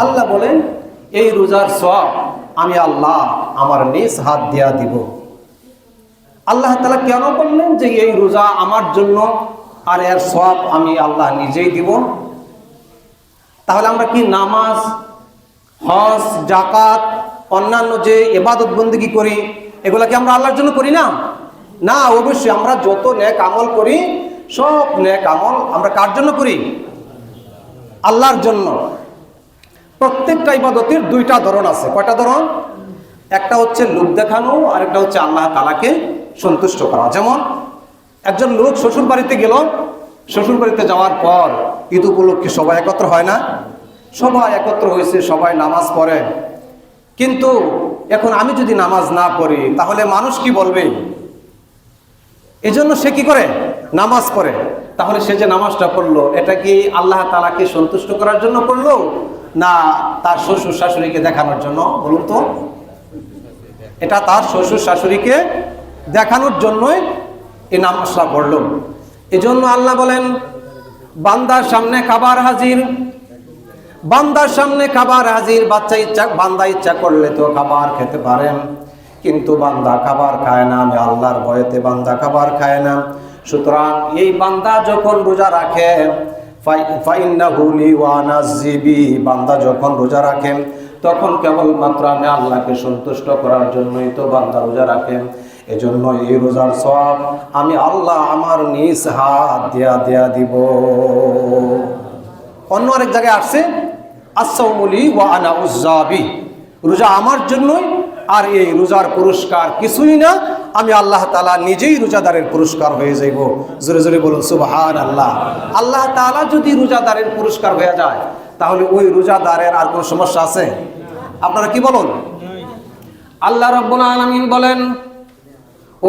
আল্লাহ বলেন এই রোজার সওয়াব আমি আল্লাহ আমার নিজ হাত দিয়া দিব। আল্লাহ তাআলা কেন বললেন যে এই রোজা আমার জন্য আর এর সওয়াব আমি আল্লাহ নিজেই দিব? তাহলে আমরা কি নামাজ, হজ, যাকাত, অন্যান্য যে ইবাদত বন্দেগী করি এগুলা কি আমরা আল্লাহর জন্য করি না? না, অবশ্যই আমরা যত নেক আমল করি সব নেক আমল আমরা কার জন্য করি? আল্লাহর জন্য। প্রত্যেকটা ইবাদতের দুইটা ধরন আছে। কয়টা ধরন? একটা হচ্ছে লোক দেখানো আর একটা হচ্ছে আল্লাহ তাআলাকে সন্তুষ্ট করা। যেমন একজন লোক শ্বশুর বাড়িতে গেল, শ্বশুর বাড়িতে যাওয়ার পর ঈদ উপলক্ষে সবাই একত্র হয় না? সবাই একত্র হয়েছে, সবাই নামাজ পড়ে। কিন্তু এখন আমি যদি নামাজ না পড়ি তাহলে মানুষ কি বলবে? এজন্য সে কি করে? নামাজ পড়ে। তাহলে সে যে নামাজটা পড়লো এটা কি আল্লাহ তাআলাকে সন্তুষ্ট করার জন্য পড়লো না তার শ্বশুর শাশুড়িকে দেখানোর জন্য? বলুন তো। এটা তার শ্বশুর শাশুড়িকে দেখানোর জন্যই এই নামাজটা পড়লো। এজন্য আল্লাহ বলেন বান্দার সামনে খাবার হাজির, বান্দার সামনে খাবার হাজির। বান্দা ইচ্ছা করলে তো খাবার খেতে পারেন, কিন্তু বান্দা খাবার খায় না। আমি আল্লাহর ভয়েতে বান্দা খাবার খায় না। সুতরাং এই বান্দা যখন রোজা রাখে ফাইন্নাহু লি ওয়া আনা আযযিবি, বান্দা যখন রোজা রাখেন তখন কেবলমাত্র আমি আল্লাহকে সন্তুষ্ট করার জন্যই তো বান্দা রোজা রাখেন। এজন্য এই রোজার সওয়াব আমি আল্লাহ আমার নিজ হাত দিয়া দিব। অন্য আরেক জায়গায় আসছে আস-সাওমু লি ওয়া আনা উযযাবি, রোজা আমার জন্যই আর এই রোজার পুরস্কার কিছুই না, আমি আল্লাহ তাআলা নিজেই রোজাদারের পুরস্কার হয়ে যাইব। জোরে জোরে বলুন সুবহানাল্লাহ। আল্লাহ তাআলা যদি রোজাদারের পুরস্কার হয়ে যায় তাহলে ওই রোজাদারের আর কোনো সমস্যা আছে? আপনারা কি বলুন? আল্লাহ রাব্বুল আলামিন বলেন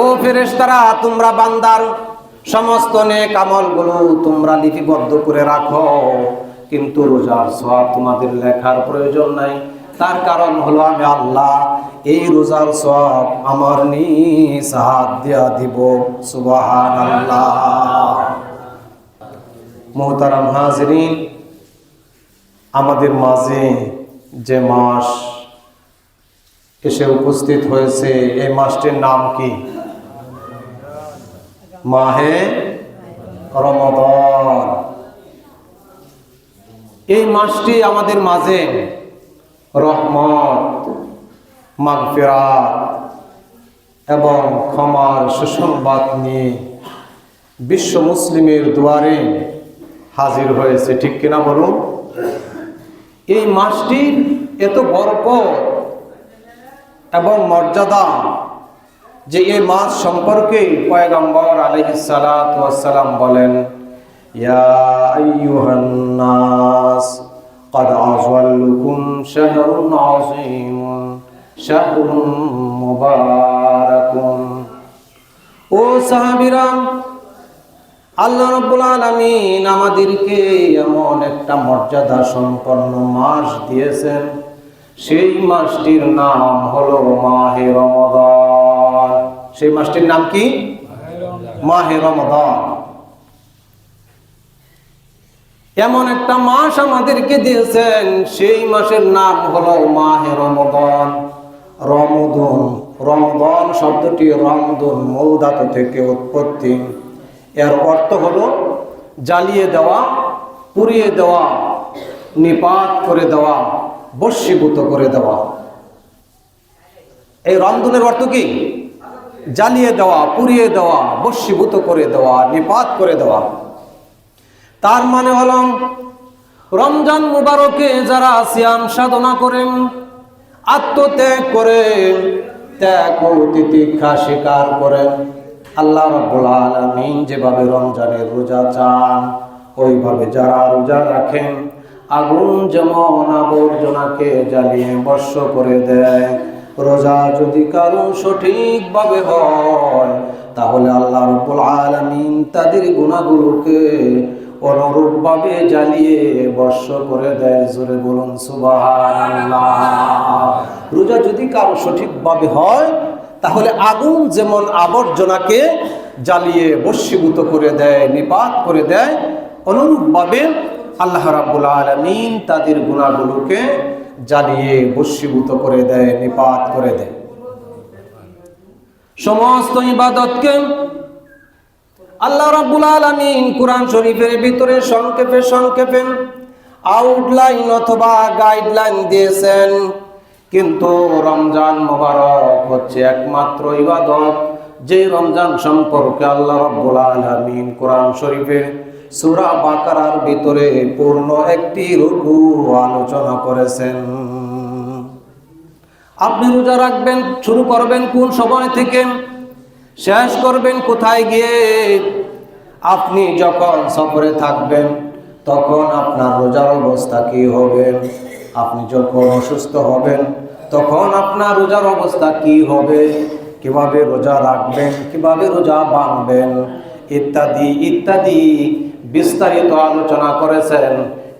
ও ফেরেশতারা তোমরা বান্দার সমস্ত নেক আমলগুলো তোমরা লিপিবদ্ধ করে রাখো, কিন্তু রোজার সওয়াব তোমাদের লেখার প্রয়োজন নাই। তার কারণ হলো আমি আল্লাহ এই রোজার সওয়াব আমার নিজ হাত দিয়া দিব। সুবহানাল্লাহ। মুহতারাম হাজিরিন, আমাদের মাঝে যে মাস এসে উপস্থিত হয়েছে এই মাসটির নাম কি? মাহে রমাদান। এই মাসটি আমাদের মাঝে রহমত, মাগফিরাত এবং ক্ষমার সুসংবাদ নিয়ে বিশ্ব মুসলিমের দুয়ারে হাজির হয়েছে। ঠিক কিনা বলুন? এই মাসটির এত বরকত এবং মর্যাদা যে এই মাস সম্পর্কে পয়গম্বর আলাইহিস সালাতু ওয়াস সালাম বলেন ইয়া আইয়ুহান নাস قد أظلكم شهر عظيم شهر مبارك। ও সাহাবীরা, আল্লাহ রাব্বুল আলামিন আমাদেরকে এমন একটা মর্যাদা সম্পন্ন মাস দিয়েছেন, সেই মাসটির নাম হলো মাহে রমাদান। সেই মাসটির নাম কি? মাহে রমাদান। এমন একটা মাস আমাদেরকে দিয়েছেন, সেই মাসের নাম হলো মাহে রমাদান। রমদান শব্দটি রমদুন মূল ধাতু থেকে উৎপত্তি। এর অর্থ হলো জ্বালিয়ে দেওয়া, পুড়িয়ে দেওয়া, নিপাত করে দেওয়া, বশীভূত করে দেওয়া। এই রমদুনের অর্থ কি? জ্বালিয়ে দেওয়া, পুড়িয়ে দেওয়া, বশীভূত করে দেওয়া, নিপাত করে দেওয়া। তার মানে হলো রমজান মুবারকে যারা সিয়াম সাধনা করেন, আত্মত্যাগ করেন, ত্যাগ ও তিতিক্ষা স্বীকার করেন, আল্লাহ রাব্বুল আলামিন যেভাবে রমজানের রোজা চান ওইভাবে যারা রোজা রাখেন, আগুন যেমন আবর্জনাকে জ্বালিয়ে ভস্ম করে দেয়, রোজা যদি কারো সঠিকভাবে হয় তাহলে আল্লাহ রাব্বুল আলামিন তাদের গুনাহগুলোকে অনুরূপভাবে জ্বালিয়ে ভস্ম করে দেয়। জোরে বলুন সুবহানাল্লাহ। রোজা যদি কারো সঠিকভাবে হয় তাহলে আগুন যেমন আবর্জনাকে জ্বালিয়ে ভস্মীভূত করে দেয়, নিপাত করে দেয়, অনুরূপভাবে আল্লাহ রাব্বুল আলামিন তাদের গুনাহগুলোকে জ্বালিয়ে ভস্মীভূত করে দেয়, নিপাত করে দেয়। সমস্ত ইবাদতকে আল্লাহ রাব্বুল আলামিন কুরআন শরীফের ভিতরে সংক্ষেপে সংক্ষেপে আউটলাইন অথবা গাইডলাইন দিয়েছেন, কিন্তু রমজান মোবারক হচ্ছে একমাত্র ইবাদত যে রমজান সম্পর্কে আল্লাহ রাব্বুল আলামিন কোরআন শরীফের সূরা বাকারার ভিতরে পূর্ণ একটি রুকু আলোচনা করেছেন। আপনি রোজা রাখবেন, শুরু করবেন কোন সময় থেকে, শেষ করবেন কোথায় গিয়ে? আপনি যখন সফরে থাকবেন তখন আপনার রোজার অবস্থা কি হবে? আপনি যখন অসুস্থ হবেন তখন আপনার রোজার অবস্থা কি হবে? কিভাবে রোজা রাখবেন, কিভাবে রোজা ভাঙবেন, ইত্যাদি ইত্যাদি বিস্তারিত আলোচনা করেছেন,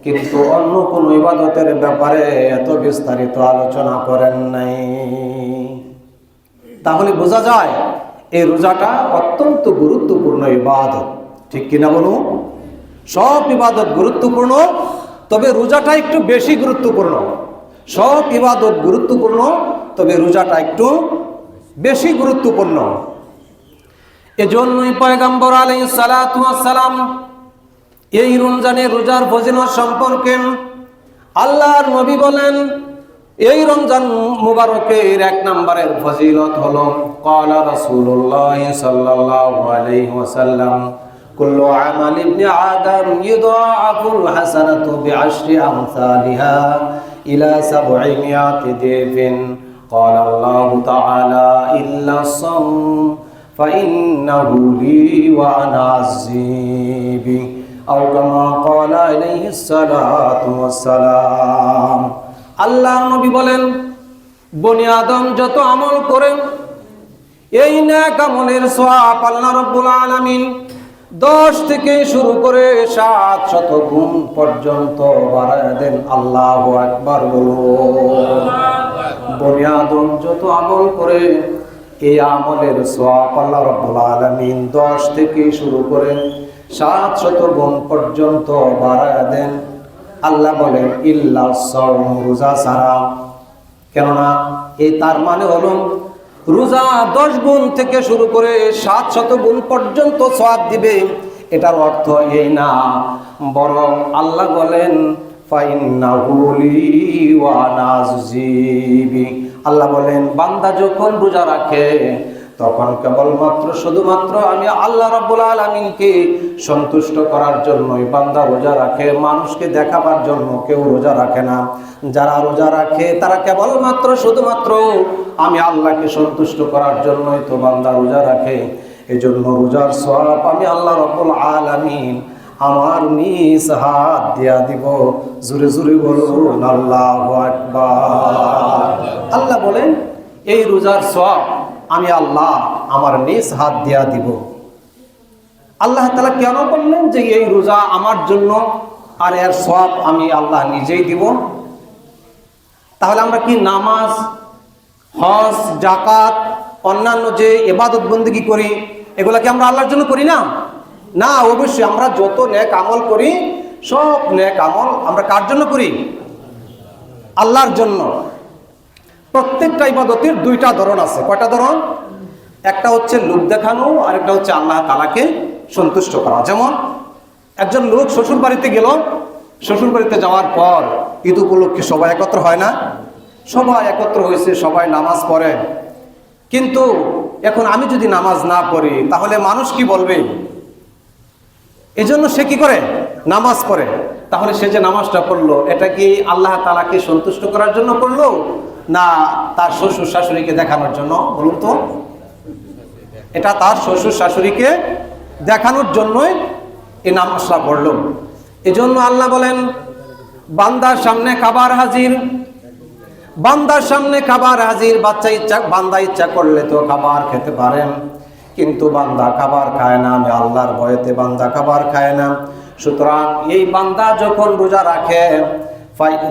কিন্তু অন্য কোনো ইবাদতের ব্যাপারে এত বিস্তারিত আলোচনা করেন নাই। তাহলে বোঝা যায় এই রোজাটা অত্যন্ত গুরুত্বপূর্ণ ইবাদত, ঠিক কিনা বলুন? সব ইবাদত গুরুত্বপূর্ণ, তবে রোজাটা একটু বেশি গুরুত্বপূর্ণ। সব ইবাদত গুরুত্বপূর্ণ, তবে রোজাটা একটু বেশি গুরুত্বপূর্ণ। এজন্যই পয়গম্বর আলাইহিস সালাতু ওয়াস সালাম এই রমজানের রোজার ফজিলত সম্পর্কে আল্লাহর নবী বলেন, এই রমজান মুবারকের এক নম্বরের ফজিলত হলো ক্বালা রাসূলুল্লাহ সাল্লাল্লাহু আলাইহি ওয়াসাল্লাম কুল্লু আমাল ইবনি আদম ইউদাআফুল হাসানাতু বিআশরি আমসালিহা ইলা 700 দিফিন ক্বালা আল্লাহু তাআলা ইল্লা সাম ফাইন্নাহু লি ওয়া আনা আযীবি আও কামা ক্বালা আলাইহিস সালাতু ওয়াস সালাম। আল্লাহর নবী বলেন, বনি আদম যত আমল করেন এই নেক আমলের সওয়াব আল্লাহ রাব্বুল আলামিন 10 থেকে শুরু করে 700 গুণ পর্যন্ত বাড়ায় দেন। আল্লাহু আকবার বলুন। বনি আদম যত আমল করে এই আমলের সওয়াব আল্লাহ রাব্বুল আলামিন 10 থেকে শুরু করে 700 গুণ পর্যন্ত বাড়ায় দেন। আল্লাহ বলেন ইল্লা সাওম, রোজা ছাড়া। কেননা এই তার মানে হলো রোজা 10 গুণ থেকে শুরু করে 700 গুণ পর্যন্ত সওয়াব দিবে। এটার অর্থ এই না, বরং আল্লাহ বলেন ফাইন্নাহু লি ওয়া আনা আযীবি। আল্লাহ বলেন বান্দা যখন রোজা রাখে তখন কেবলমাত্র শুধুমাত্র আমি আল্লাহ রাব্বুল আলামিনকে সন্তুষ্ট করার জন্যই বান্দা রোজা রাখে, মানুষকে দেখাবার জন্য কেউ রোজা রাখে না। যারা রোজা রাখে তারা কেবলমাত্র শুধুমাত্র আমি আল্লাহকে সন্তুষ্ট করার জন্যই তো বান্দা রোজা রাখে। এজন্য রোজার সওয়াব আমি আল্লাহ রাব্বুল আলামিন আমার নিজ হাত দিয়া দিব। জোরে জোরে বলুন আল্লাহু আকবার। আল্লাহ বলেন এই রোজার সওয়াব আমি আল্লাহ আমার নিজ হাত দিয়া দিব। আল্লাহ তাআলা কেন বললেন যে এই রোজা আমার জন্য আর এর সওয়াব আমি আল্লাহ নিজেই দিব? তাহলে আমরা কি নামাজ, হজ, যাকাত, অন্যান্য যে ইবাদত বন্দেগী করি এগুলা কি আমরা আল্লাহর জন্য করি না? না, অবশ্যই আমরা যত নেক আমল করি সব নেক আমল আমরা কার জন্য করি? আল্লাহর জন্য। প্রত্যেকটা ইবাদতের দুইটা ধরন আছে। কয়টা ধরন? একটা হচ্ছে লোক দেখানো, আর একটা হচ্ছে আল্লাহ তাআলাকে সন্তুষ্ট করা। যেমন একজন লোক শ্বশুর বাড়িতে গেল, শ্বশুর বাড়িতে যাওয়ার পর ঈদ উপলক্ষে সবাই একত্র হয় না? সবাই একত্র হয়েছে, সবাই নামাজ পড়ে। কিন্তু এখন আমি যদি নামাজ না পড়ি তাহলে মানুষ কি বলবে? এজন্য সে কি করে? নামাজ পড়ে। তাহলে সে যে নামাজটা পড়লো এটা কি আল্লাহ তাআলাকে সন্তুষ্ট করার জন্য পড়লো না তার শ্বশুর শাশুড়িকে দেখানোর জন্য? বলুন তো। এটা তার শ্বশুর শাশুড়িকে দেখানোর জন্যই এই নামাজটা পড়ল। এজন্য আল্লাহ বলেন বান্দার সামনে খাবার হাজির, বান্দার সামনে খাবার হাজির। বান্দা ইচ্ছা করলে তো খাবার খেতে পারেন, কিন্তু বান্দা খাবার খায় না। আমি আল্লাহর ভয়েতে বান্দা খাবার খায় না। সুতরাং এই বান্দা যখন রোজা রাখে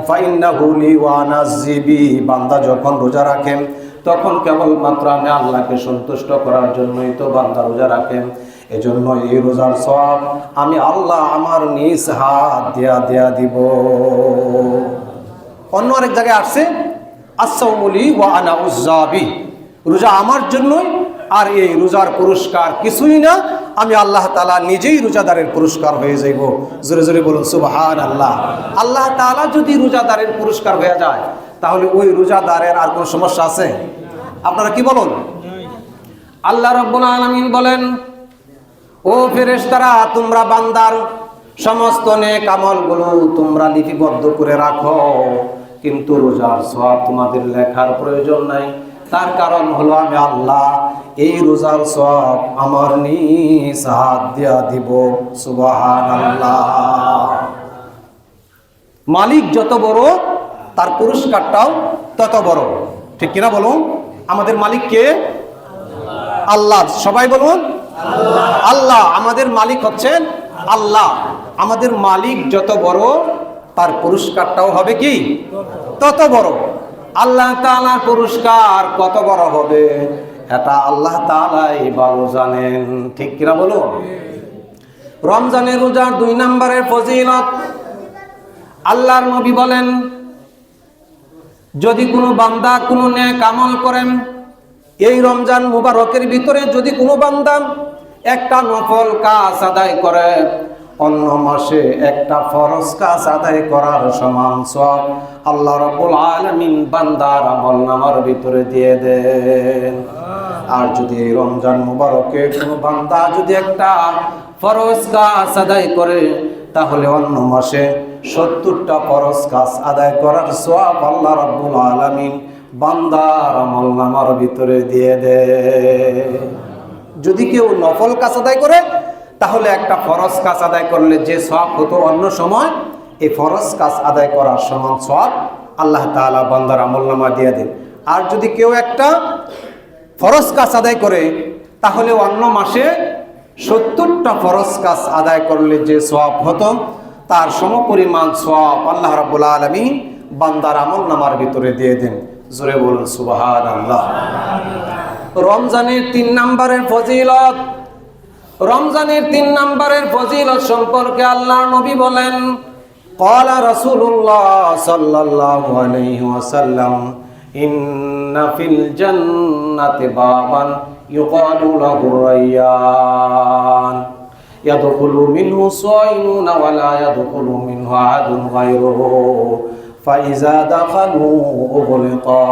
ফাইন্নাহু লি ওয়া আনা আযীবি, বান্দা যখন রোজা রাখেন তখন কেবলমাত্র আমি আল্লাহকে সন্তুষ্ট করার জন্যই তো বান্দা রোজা রাখেন। এজন্য এই রোজার সওয়াব আমি আল্লাহ আমার নিজ হাত দিয়া দিব। অন্য আরেক জায়গায় আসছে আস-সাওমুলি ওয়া আনা উযযাবি, রোজা আমার জন্যই, আর এই রোজার পুরস্কার কিছুই না, আমি আল্লাহ তাআলা নিজেই রোজাদারের পুরস্কার হয়ে যাইব। জোরে জোরে বলুন সুবহানাল্লাহ। আল্লাহ তাআলা যদি রোজাদারের পুরস্কার হয়ে যায় তাহলে ওই রোজাদারের আর কোনো সমস্যা আছে? আপনারা কি বলুন? আল্লাহ রাব্বুল আলামিন বলেন, ও ফেরেশতারা, তোমরা বান্দার সমস্ত নেক আমলগুলো তোমরা লিপিবদ্ধ করে রাখো, কিন্তু রোজার সওয়াব তোমাদের লেখার প্রয়োজন নাই। তার কারণ হলো আমি আল্লাহ এই রোজার সওয়াব আমার নিজ হাত দিয়া দিব। সুবহানাল্লাহ। মালিক যত বড় তার পুরস্কারটাও তত বড়, ঠিক কিনা বলুন? আমাদের মালিক কে? আল্লাহ। সবাই বলুন আল্লাহ। আমাদের মালিক হচ্ছেন আল্লাহ। আমাদের মালিক যত বড় তার পুরস্কারটাও হবে কি তত বড়। আল্লাহ তাআলার পুরস্কার কত বড় হবে এটা আল্লাহ তাআলাই ভালো জানেন, ঠিক কিনা বলুন? রমজানের রোজার 2 নম্বরের ফজিলত, আল্লাহর নবী বলেন, যদি কোনো বান্দা কোনো নেক আমল করেন এই রমজান মুবারকের ভিতরে, যদি কোনো বান্দা একটা নফল কাজ আদায় করে, অন্য মাসে একটা ফরজ কাজ আদায় করার সমান সওয়াব আল্লাহ রাব্বুল আলামিন বান্দার আমলনামার ভিতরে দিয়ে দেন। আর যদি এই রমজান মুবারকে কোনো বান্দা যদি একটা ফরজ কাজ আদায় করে, তাহলে অন্য মাসে 70টা ফরজ কাজ আদায় করার সওয়াব আল্লাহ রাব্বুল আলামিন বান্দার আমলনামার ভিতরে দিয়ে দেন। যদি কেউ নফল কাজ আদায় করে, তাহলে একটা ফরজ কাজ আদায় করলে যে সওয়াব হতো অন্য সময়, এই ফরজ কাজ আদায় করার সমান সওয়াব আল্লাহ তাআলা বান্দার আমলনামা দিয়ে দেন। আর যদি কেউ একটা ফরজ কাজ আদায় করে, তাহলে অন্য মাসে 70টা ফরজ কাজ আদায় করলে যে সওয়াব হতো তার সমপরিমাণ সওয়াব আল্লাহ রাব্বুল আলামিন বান্দার আমলনামার ভিতরে দিয়ে দেন। জোরে বলুন সুবহানাল্লাহ। রমজানের 3 নম্বরের ফজিলত, রমজানের 3 নম্বরের ফজিলত সম্পর্কে আল্লাহর নবী বলেন, ক্বালা রাসূলুল্লাহ সাল্লাল্লাহু আলাইহি ওয়াসাল্লাম, ইন্না ফিল জান্নাতি বাবান ইউকালু লাহু রায়্যান ইয়াদখুলু মিনহু সায়িনুনা ওয়া লা ইয়াদখুলু মিনহু আহাদুন গায়রুহু ফাইজা দাখালু উগলিকা।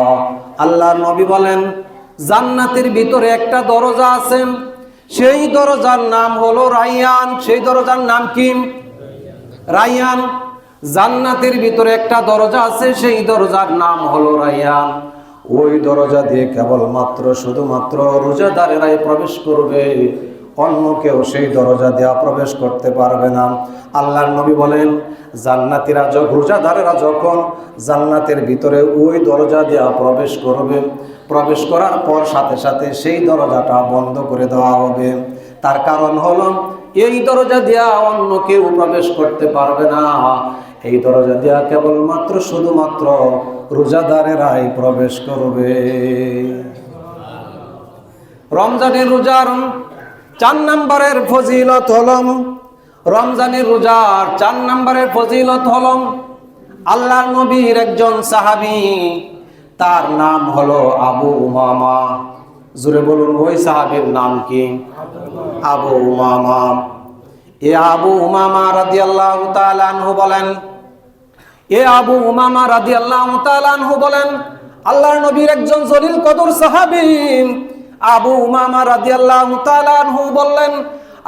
আল্লাহর নবী বলেন, জান্নাতের ভিতরে একটা দরজা আছে, সেই দরজার নাম হলো রায়্যান। সেই দরজার নাম কি? রায়্যান। জান্নাতের ভিতরে একটা দরজা আছে, সেই দরজার নাম হলো রায়্যান। ওই দরজা দিয়ে কেবলমাত্র শুধুমাত্র রোজাদারেরাই প্রবেশ করবে, অন্য কেউ সেই দরজা দিয়ে প্রবেশ করতে পারবে না। আল্লাহর নবী বলেন, জান্নাতীরা রোজাদারেরা যখন জান্নাতের ভিতরে ওই দরজা দিয়ে প্রবেশ করবে, প্রবেশ করার পর সাথে সাথে সেই দরজাটা বন্ধ করে দেওয়া হবে। তার কারণ হলো এই দরজা দিয়া অন্য কেউ প্রবেশ করতে পারবে না, এই দরজা দিয়া কেবলমাত্র শুধুমাত্র রোজাদারেরাই প্রবেশ করবে। রমজানের রোজার 4 নম্বরের ফজিলত হলো, রমজানের রোজার 4 নম্বরের ফজিলত হলো, আল্লাহর নবীর একজন সাহাবী, তার নাম হলো আবু উমামা। জোরে বলুন ওই সাহাবীর নাম কি? আবু উমামা। এ আবু উমামা রাদিয়াল্লাহু তাআলা আনহু বলেন, আবু উমামা রাদিয়াল্লাহু তাআলা আনহু বলেন, আল্লাহর নবীর একজন জলিল কদর সাহাবী আবু উমামা রাদিয়াল্লাহু তাআলা আনহু বললেন,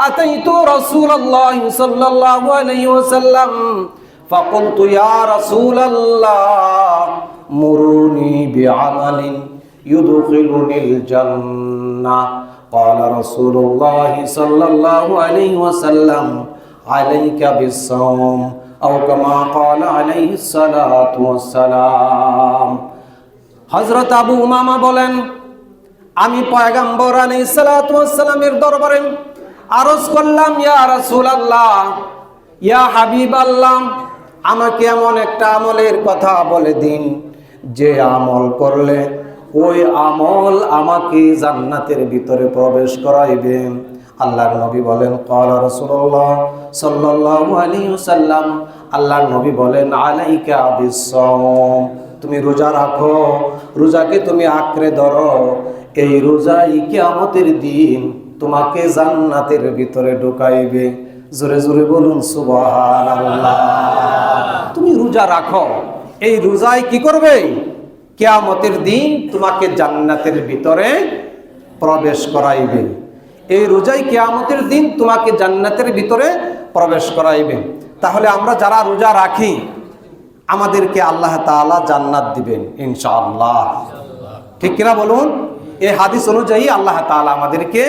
আতাইতু রাসূলুল্লাহ সাল্লাল্লাহু আলাইহি ওয়াসাল্লাম ফাকুলতু ইয়া রাসূলাল্লাহ মুরুনি বিআমালিন ইউদখিলুনিল জান্নাহ। ক্বালা রাসূলুল্লাহ সাল্লাল্লাহু আলাইহি ওয়াসাল্লাম আলাইকা বিস-সাওম আও কামা ক্বালা আলাইহিস সালাতু ওয়াস-সালাম। হযরত আবু উমামা বলেন, আমি পয়গম্বর আলাইহিস সালাতু ওয়াস-সালামের দরবারে আরজ করলাম, ইয়া রাসূলুল্লাহ, ইয়া হাবিবাল্লাহ, আমাকে এমন একটা আমলের কথা বলে দিন যে আমল করলে ওই আমল আমাকে জান্নাতের ভিতরে প্রবেশ করাইবে। আল্লাহর নবী বলেন ক্বালা রাসূলুল্লাহ সাল্লাল্লাহু আলাইহি ওয়াসাল্লাম, আল্লাহর নবী বলেন আলাইকা বিস-সাওম, তুমি রোজা রাখো, রোজাকে তুমি আঁকড়ে ধরো, এই রোজাই কিয়ামতের দিন তোমাকে জান্নাতের ভিতরে ঢুকাইবে। জোরে জোরে বলুন সুবহানাল্লাহ। তুমি রোজা রাখো, এই রোজাই কি করবে? কিয়ামতের দিন তোমাকে জান্নাতের ভিতরে প্রবেশ করাইবে। এই রোজাই কিয়ামতের দিন তোমাকে জান্নাতের ভিতরে প্রবেশ করাইবে। তাহলে আমরা যারা রোজা রাখি আমাদেরকে আল্লাহ তাআলা জান্নাত দিবেন ইনশাআল্লাহ, ঠিক কিনা বলুন? এই হাদিস অনুযায়ী আল্লাহ তাআলা আমাদেরকে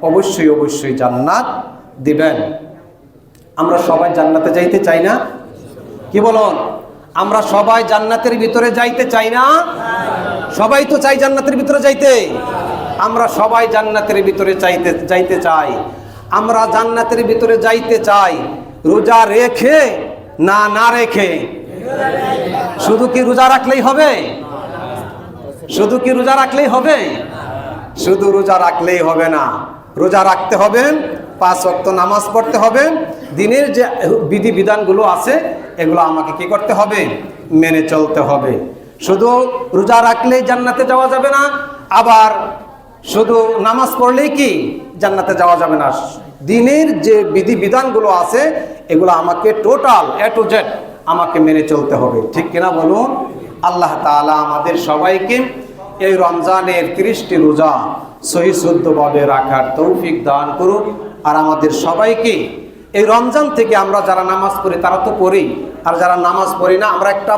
অবশ্যই অবশ্যই জান্নাত দিবেন। আমরা সবাই জান্নাতে যাইতে চাই না? কি বলুন? আমরা সবাই জান্নাতের ভিতরে যাইতে চাই না? সবাই তো চাই জান্নাতের ভিতরে যাইতে। আমরা সবাই জান্নাতের ভিতরে যাইতে চাই। আমরা জান্নাতের ভিতরে যাইতে চাই রোজা রেখে না রেখে? শুধু কি রোজা রাখলেই হবে? শুধু কি রোজা রাখলেই হবে? শুধু রোজা রাখলেই হবে না, রোজা রাখতে হবে, 5 ওয়াক্ত নামাজ পড়তে হবে, দিনের যে বিধি বিধানগুলো আছে এগুলো আমাকে কি করতে হবে? মেনে চলতে হবে। শুধু রোজা রাখলেই জান্নাতে যাওয়া যাবে না, আবার শুধু নামাজ পড়লেই কি জান্নাতে যাওয়া যাবে না। দিনের যে বিধি বিধানগুলো আছে এগুলো আমাকে টোটাল A to Z আমাকে মেনে চলতে হবে, ঠিক কিনা বলুন? আল্লাহ তাআলা আমাদের সবাইকে এই রমজানের 30টি রোজা সহি শুদ্ধভাবে রাখার তৌফিক দান করুন। আর আমাদের সবাইকে এই রমজান থেকে আমরা যারা নামাজ পড়ি তারা তো পড়ি, আর যারা নামাজ পড়ি না আমরা একটা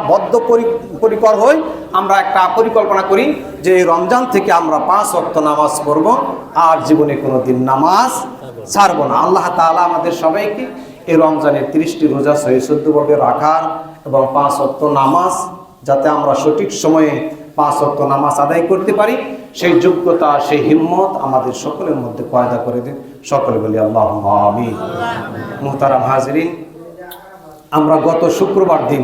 পরিকর হই, আমরা একটা পরিকল্পনা করি যে এই রমজান থেকে আমরা 5 ওয়াক্ত নামাজ পড়ব আর জীবনে কোনোদিন নামাজ ছাড়ব না। আল্লাহ তাআলা আমাদের সবাইকে এই রমজানের 30টি রোজা সহি শুদ্ধভাবে রাখার এবং 5 ওয়াক্ত নামাজ যাতে আমরা সঠিক সময়ে 5 ওয়াক্ত নামাজ আদায় করতে পারি সেই যোগ্যতা সেই হিম্মত আমাদের সকলের মধ্যে পয়দা করে দিন। সকলে বলি আল্লাহুম্মা আমিন। মুহতারাম হাজিরিন, আমরা গত শুক্রবার দিন